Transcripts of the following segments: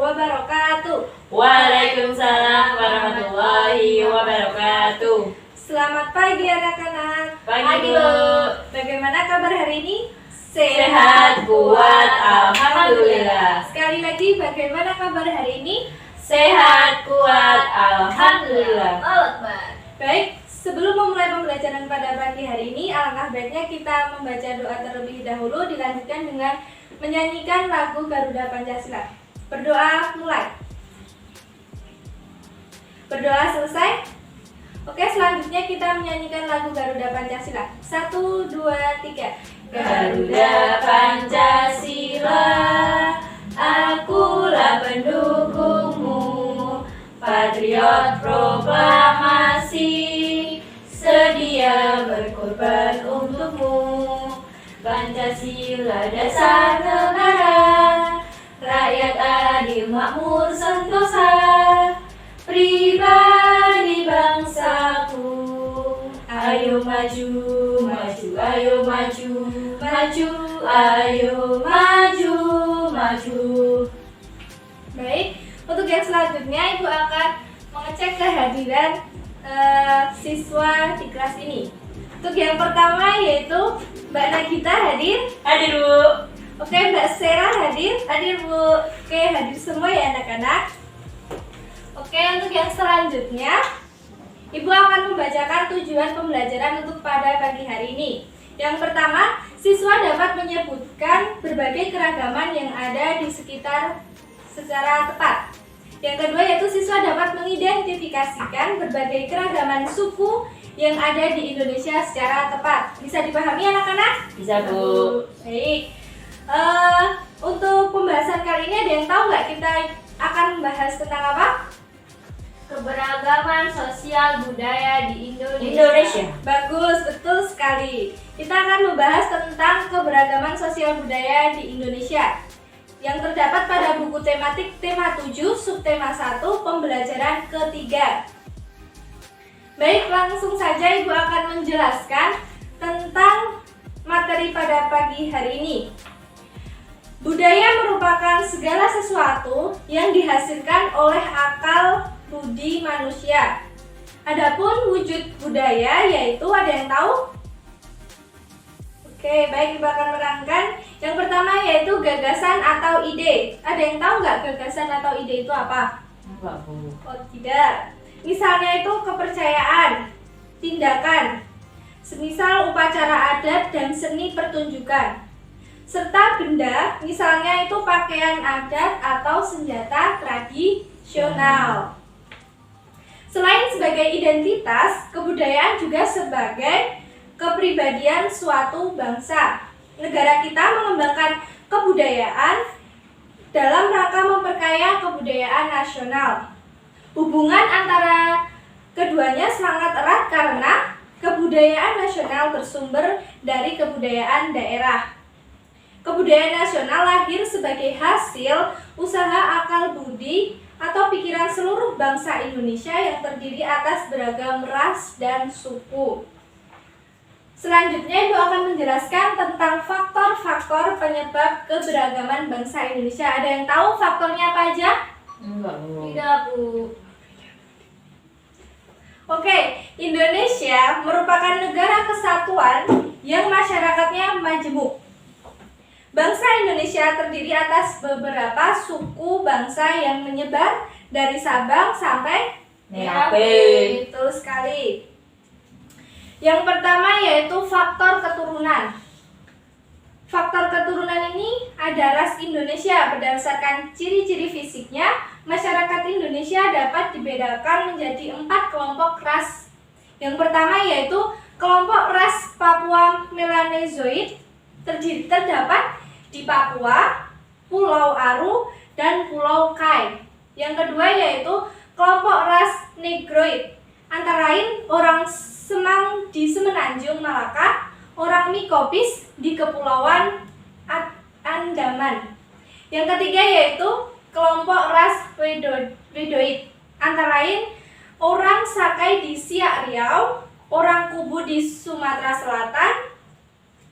wabarakatuh. Waalaikumsalam warahmatullahi wabarakatuh. Selamat pagi anak-anak. Pagi, Bu. Bagaimana kabar hari ini? Sehat, kuat, alhamdulillah. Sekali lagi, bagaimana kabar hari ini? Sehat, kuat, alhamdulillah. Baik, sebelum memulai pembelajaran pada pagi hari ini, alangkah baiknya kita membaca doa terlebih dahulu, dilanjutkan dengan menyanyikan lagu Garuda Pancasila. Berdoa mulai. Berdoa selesai. Oke, selanjutnya kita menyanyikan lagu Garuda Pancasila. 1, 2, 3. Garuda Pancasila, akulah pendukungmu, patriot proklamasi, sedia berkorban untukmu. Pancasila dasar negara, rakyat adil makmur sentosa, pribadi bangsaku. Ayo maju, maju, ayo maju, maju, ayo maju, maju. Baik, untuk yang selanjutnya Ibu akan mengecek kehadiran siswa di kelas ini. Untuk yang pertama yaitu Mbak Nagita hadir. Hadir, Bu. Oke, Mbak Sera hadir. Hadir, Bu. Oke, hadir semua ya anak-anak. Oke, untuk yang selanjutnya Ibu akan membacakan tujuan pembelajaran untuk pada pagi hari ini. Yang pertama, siswa dapat menyebutkan berbagai keragaman yang ada di sekitar secara tepat. Yang kedua yaitu siswa dapat mengidentifikasikan berbagai keragaman suku yang ada di Indonesia secara tepat. Bisa dipahami anak-anak? Bisa, Bu. Baik. Untuk pembahasan kali ini ada yang tahu nggak kita akan membahas tentang apa? Keberagaman sosial budaya di Indonesia. Bagus, betul sekali. Kita akan membahas tentang keberagaman sosial budaya di Indonesia yang terdapat pada buku tematik tema 7, subtema 1, pembelajaran ketiga. Baik, langsung saja Ibu akan menjelaskan tentang materi pada pagi hari ini. Budaya merupakan segala sesuatu yang dihasilkan oleh akal budi manusia. Adapun wujud budaya yaitu, ada yang tahu? Oke, baik, Ibu akan menerangkan. Yang pertama yaitu gagasan atau ide. Ada yang tahu nggak gagasan atau ide itu apa? Enggak, Bu. Oh, tidak. Misalnya itu kepercayaan, tindakan, semisal upacara adat dan seni pertunjukan. Serta benda, misalnya itu pakaian adat atau senjata tradisional. Selain sebagai identitas, kebudayaan juga sebagai kepribadian suatu bangsa. Negara kita mengembangkan kebudayaan dalam rangka memperkaya kebudayaan nasional. Hubungan antara keduanya sangat erat karena kebudayaan nasional bersumber dari kebudayaan daerah. Kebudayaan nasional lahir sebagai hasil usaha akal budi atau pikiran seluruh bangsa Indonesia yang terdiri atas beragam ras dan suku. Selanjutnya Ibu akan menjelaskan tentang faktor-faktor penyebab keberagaman bangsa Indonesia. Ada yang tahu faktornya apa aja? Enggak, Bu. Tidak, Bu. Oke, Indonesia merupakan negara kesatuan yang masyarakatnya majemuk. Bangsa Indonesia terdiri atas beberapa suku bangsa yang menyebar dari Sabang sampai Merauke. Betul sekali. Yang pertama yaitu faktor keturunan. Faktor keturunan ini ada ras Indonesia. Berdasarkan ciri-ciri fisiknya, masyarakat Indonesia dapat dibedakan menjadi 4 kelompok ras. Yang pertama yaitu kelompok ras Papua Melanezoid, terdapat di Papua, Pulau Aru, dan Pulau Kai. Yang kedua yaitu kelompok ras Negroid, antara lain orang Semang di Semenanjung Malaka, orang Mikopis di Kepulauan Andaman. Yang ketiga yaitu kelompok ras Wedoid, antara lain orang Sakai di Siak Riau, orang Kubu di Sumatera Selatan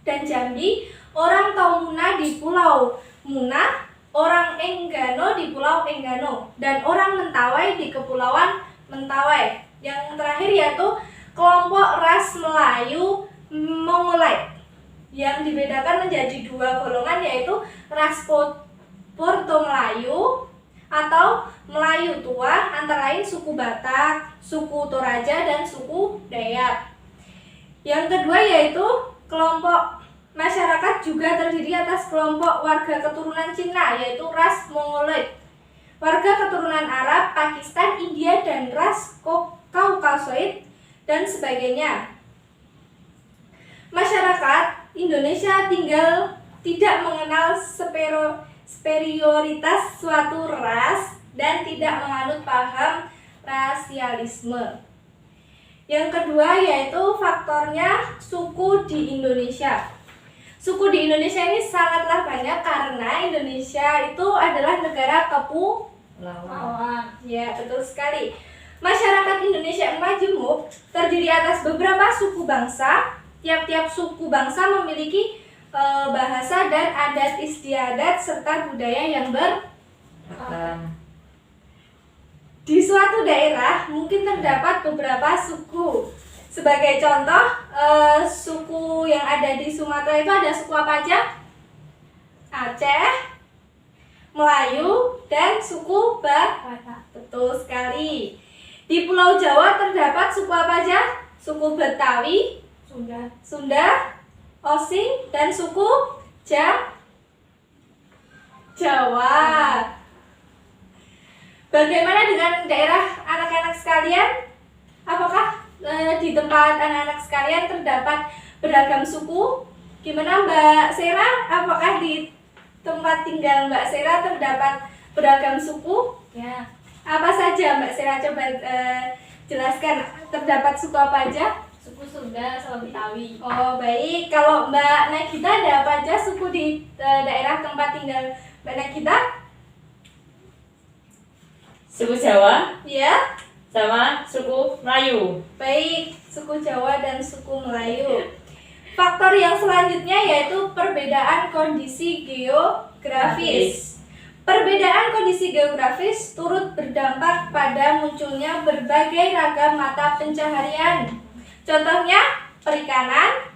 dan Jambi, orang Taumuna di Pulau Muna, orang Enggano di Pulau Enggano dan orang Mentawai di Kepulauan Mentawai. Yang terakhir yaitu kelompok ras Melayu Mongolite yang dibedakan menjadi dua golongan, yaitu ras Porto Melayu atau Melayu tua, antara lain suku Batak, suku Toraja, dan suku Dayak. Yang kedua yaitu kelompok masyarakat juga terdiri atas kelompok warga keturunan Cina, yaitu ras Mongoloid, warga keturunan Arab, Pakistan, India, dan ras Kaukasoid, dan sebagainya. Masyarakat Indonesia tidak mengenal superioritas suatu ras dan tidak menganut paham rasialisme. Yang kedua yaitu faktornya suku di Indonesia. Suku di Indonesia ini sangatlah banyak karena Indonesia itu adalah negara kepulauan. Ya, betul sekali. Masyarakat Indonesia yang majemuk terdiri atas beberapa suku bangsa. Tiap-tiap suku bangsa memiliki bahasa dan adat istiadat serta budaya yang beragam. Di suatu daerah mungkin terdapat beberapa suku. Sebagai contoh, suku yang ada di Sumatera itu ada suku apa aja? Aceh, Melayu, dan suku Batak. Betul sekali. Di Pulau Jawa terdapat suku apa aja? Suku Betawi, Sunda, Osing, dan suku Jawa. Bagaimana dengan daerah anak-anak sekalian? Apakah di tempat anak-anak sekalian terdapat beragam suku? Gimana Mbak Sera? Apakah di tempat tinggal Mbak Sera terdapat beragam suku? Ya. Apa saja Mbak Sera? Coba jelaskan, terdapat suku apa aja? Suku Sunda sama Betawi. Oh baik, kalau Mbak Nagita ada apa aja suku di daerah tempat tinggal Mbak Nagita? Suku Jawa Ya, sama suku Melayu. baik, suku Jawa dan suku Melayu. Faktor yang selanjutnya yaitu perbedaan kondisi geografis. Perbedaan kondisi geografis turut berdampak pada munculnya berbagai ragam mata pencaharian. Contohnya perikanan,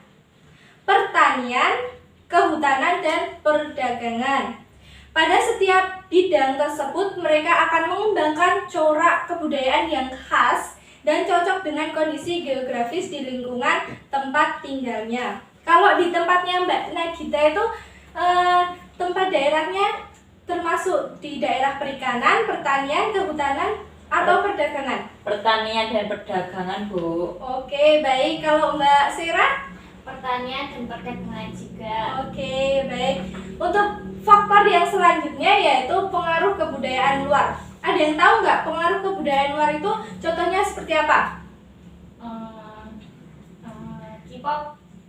pertanian, kehutanan, dan perdagangan. Pada setiap bidang tersebut mereka akan mengembangkan corak kebudayaan yang khas dan cocok dengan kondisi geografis di lingkungan tempat tinggalnya. Kalau di tempatnya Mbak Nagita itu tempat daerahnya termasuk di daerah perikanan, pertanian, kehutanan, atau perdagangan? Pertanian dan perdagangan, Bu. Oke, baik. Kalau Mbak Sera? Pertanian dan perdagangan juga. Oke, baik. Untuk faktor yang selanjutnya yaitu pengaruh kebudayaan luar. Ada yang tahu nggak pengaruh kebudayaan luar itu contohnya seperti apa?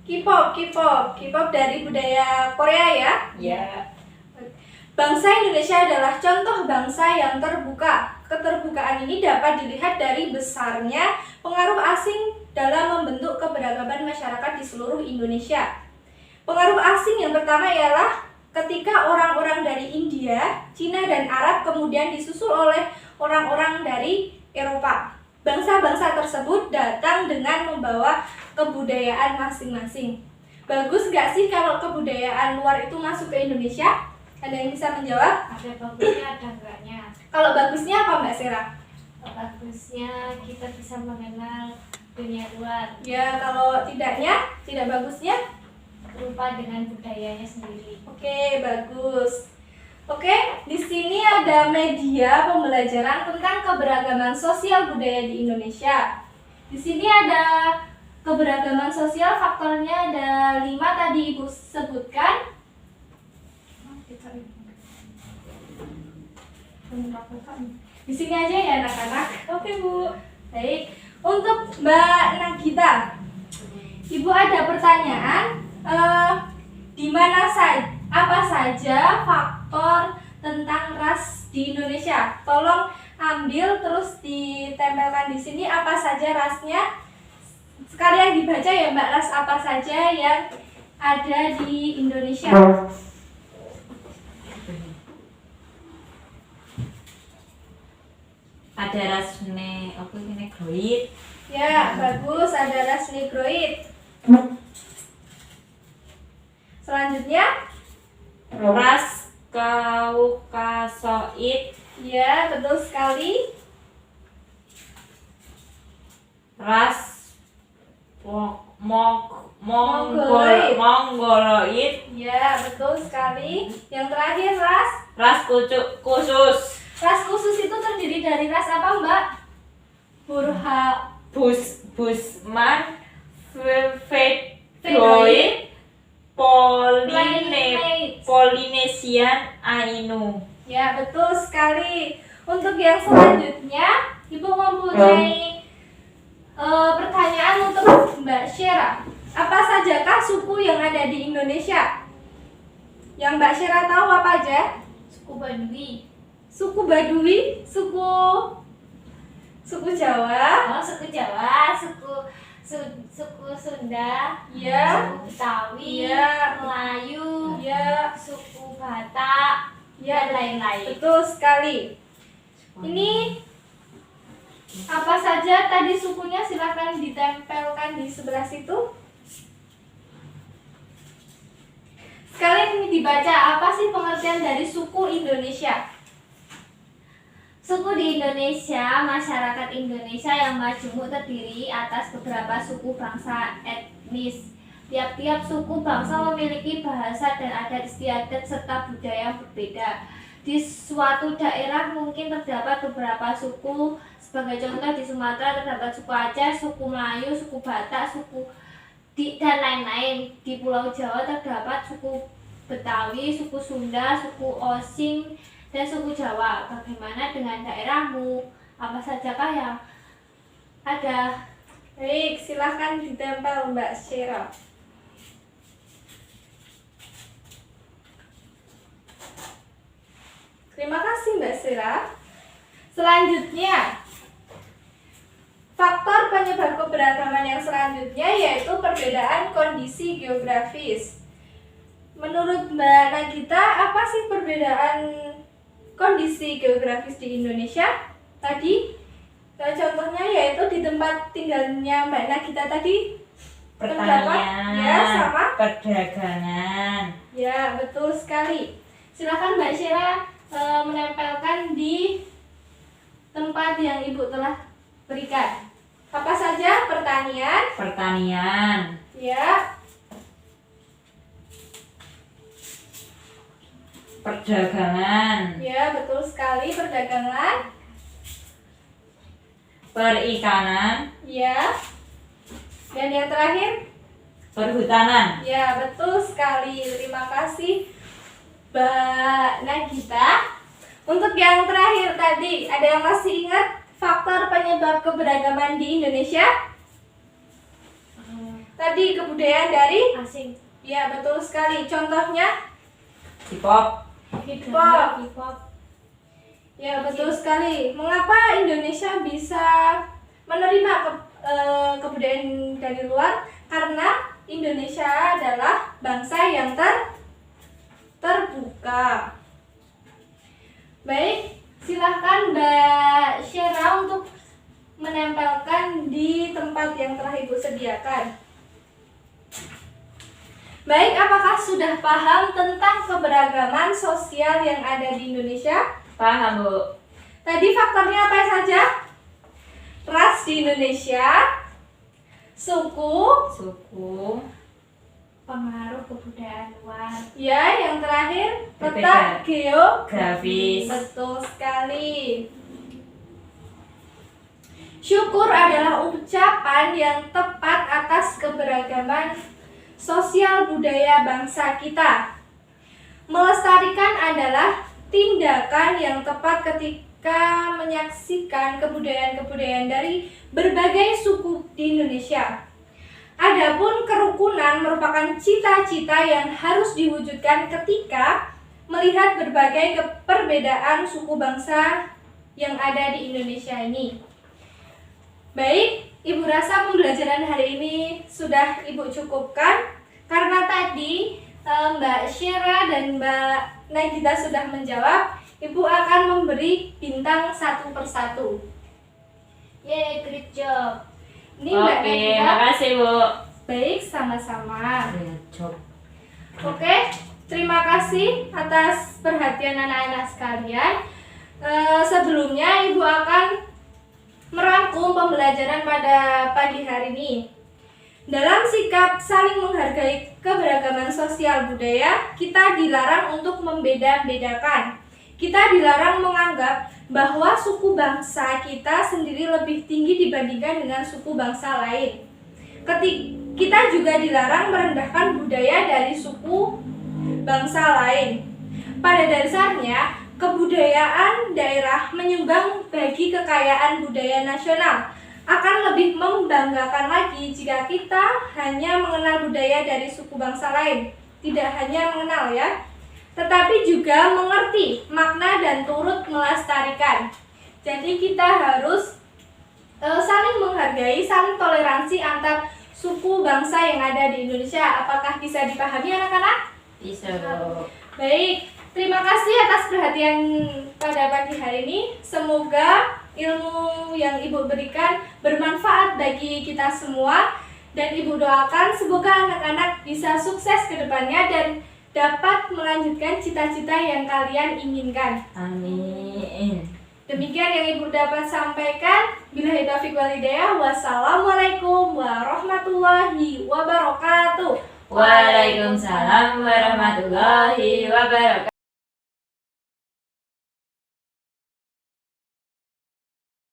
K-pop dari budaya Korea ya? Ya. Bangsa Indonesia adalah contoh bangsa yang terbuka. Keterbukaan ini dapat dilihat dari besarnya pengaruh asing dalam membentuk keberagaman masyarakat di seluruh Indonesia. Pengaruh asing yang pertama ialah ketika orang-orang dari India, Cina, dan Arab kemudian disusul oleh orang-orang dari Eropa. Bangsa-bangsa tersebut datang dengan membawa kebudayaan masing-masing. Bagus nggak sih kalau kebudayaan luar itu masuk ke Indonesia? Ada yang bisa menjawab? Ada bagusnya, ada enggaknya. Kalau bagusnya apa Mbak Sera? Bagusnya kita bisa mengenal dunia luar. Ya, kalau tidak bagusnya? Berupa dengan budayanya sendiri. Oke, bagus. Oke, di sini ada media pembelajaran tentang keberagaman sosial budaya di Indonesia. Di sini ada keberagaman sosial, faktornya ada 5 tadi Ibu sebutkan. Di sini aja ya anak-anak. Oke Bu. Baik. Untuk Mbak Nagita, Ibu ada pertanyaan. Di mana apa saja faktor tentang ras di Indonesia? Tolong ambil terus ditempelkan di sini apa saja rasnya. Sekalian dibaca ya Mbak, ras apa saja yang ada di Indonesia. Ada ras apa ini negroid. Ya, bagus, ada ras negroid. Selanjutnya, Ras Kaukasoid. ya, betul sekali. Ras Mongoloid. Mongoloid. Ya, betul sekali. Yang terakhir, ras. Ras khusus. Ras khusus itu terdiri dari ras apa, Mbak? Busman, Fedroid, Polynesian, Ainu. Ya, betul sekali. Untuk yang selanjutnya, Ibu mempunyai pertanyaan untuk Mbak Syera. Apa sajakah suku yang ada di Indonesia? Yang Mbak Syera tahu apa aja? Suku Baduy. Suku Baduy, suku Jawa, Suku Jawa, suku Sunda, ya, suku Betawi, Iya. Melayu, ya, suku Batak, ya, dan lain-lain. betul sekali. Ini apa saja tadi sukunya, silahkan ditempelkan di sebelah situ. Sekalian ini dibaca, apa sih pengertian dari suku Indonesia? Suku di Indonesia, masyarakat Indonesia yang majemuk terdiri atas beberapa suku bangsa etnis. Tiap-tiap suku bangsa memiliki bahasa dan adat istiadat serta budaya yang berbeda. Di suatu daerah mungkin terdapat beberapa suku. Sebagai contoh, di Sumatera terdapat suku Aceh, suku Melayu, suku Batak, dan lain-lain. Di Pulau Jawa terdapat suku Betawi, suku Sunda, suku Osing, dan suku Jawa. Bagaimana dengan daerahmu? Apa sajakah yang ada? Baik, silahkan ditempel Mbak Syera. Terima kasih Mbak Syera. Selanjutnya, faktor penyebab keberagaman yang selanjutnya yaitu perbedaan kondisi geografis. Menurut Mbak Nagita, apa sih perbedaan kondisi geografis di Indonesia? Tadi contohnya yaitu di tempat tinggalnya Mbak Nagita tadi terdapat, Pertanian, ya, sama? perdagangan. Ya, betul sekali. Silakan Mbak Syera menempelkan di tempat yang Ibu telah berikan. Apa saja? Pertanian, Ya, perdagangan, ya, betul sekali. Perdagangan, perikanan, ya. Dan yang terakhir, perhutanan. ya, betul sekali. Terima kasih Mbak Nagita. Untuk yang terakhir tadi, ada yang masih ingat faktor penyebab keberagaman di Indonesia? Tadi kebudayaan dari? Asing. Ya, betul sekali. Contohnya? Hip-hop, Hip-hop. Ya, betul sekali. Mengapa Indonesia bisa menerima kebudayaan dari luar? Karena Indonesia adalah bangsa yang terbuka. Baik, silahkan Mbak Syera untuk menempelkan di tempat yang telah Ibu sediakan. Baik, apakah sudah paham tentang keberagaman sosial yang ada di Indonesia? paham Bu? Tadi faktornya apa saja? Ras di Indonesia, suku, Pengaruh kebudayaan luar. ya, yang terakhir Berbeda. letak Grafis. Betul sekali. Syukur adalah ucapan yang tepat atas keberagaman sosial budaya bangsa kita. Melestarikan adalah tindakan yang tepat ketika menyaksikan kebudayaan-kebudayaan dari berbagai suku di Indonesia. Adapun kerukunan merupakan cita-cita yang harus diwujudkan ketika melihat berbagai perbedaan suku bangsa yang ada di Indonesia ini. Baik, Ibu rasa pembelajaran hari ini sudah Ibu cukupkan. Karena tadi Mbak Syera dan Mbak Nagita sudah menjawab, Ibu akan memberi bintang satu persatu. Yeay, great job. Ini Mbak Oke, Nagita. makasih Bu. Baik, sama-sama. Great job. Oke, terima kasih atas perhatian anak-anak sekalian. Sebelumnya Ibu akan merangkum pembelajaran pada pagi hari ini. Dalam sikap saling menghargai keberagaman sosial budaya, kita dilarang untuk membeda-bedakan. Kita dilarang menganggap bahwa suku bangsa kita sendiri lebih tinggi dibandingkan dengan suku bangsa lain. Kita juga dilarang merendahkan budaya dari suku bangsa lain. Pada dasarnya, kebudayaan daerah menyumbang bagi kekayaan budaya nasional. Akan lebih membanggakan lagi jika kita hanya mengenal budaya dari suku bangsa lain. Tidak hanya mengenal ya, tetapi juga mengerti makna dan turut melestarikan. Jadi kita harus saling menghargai, saling toleransi antar suku bangsa yang ada di Indonesia. Apakah bisa dipahami anak-anak? Bisa Bu. Baik, terima kasih atas perhatian pada pagi hari ini. Semoga ilmu yang Ibu berikan bermanfaat bagi kita semua. Dan Ibu doakan semoga anak-anak bisa sukses ke depannya dan dapat melanjutkan cita-cita yang kalian inginkan. Amin. Demikian yang Ibu dapat sampaikan. Billahi taufiq wal hidayah. Wassalamualaikum warahmatullahi wabarakatuh. Waalaikumsalam warahmatullahi wabarakatuh.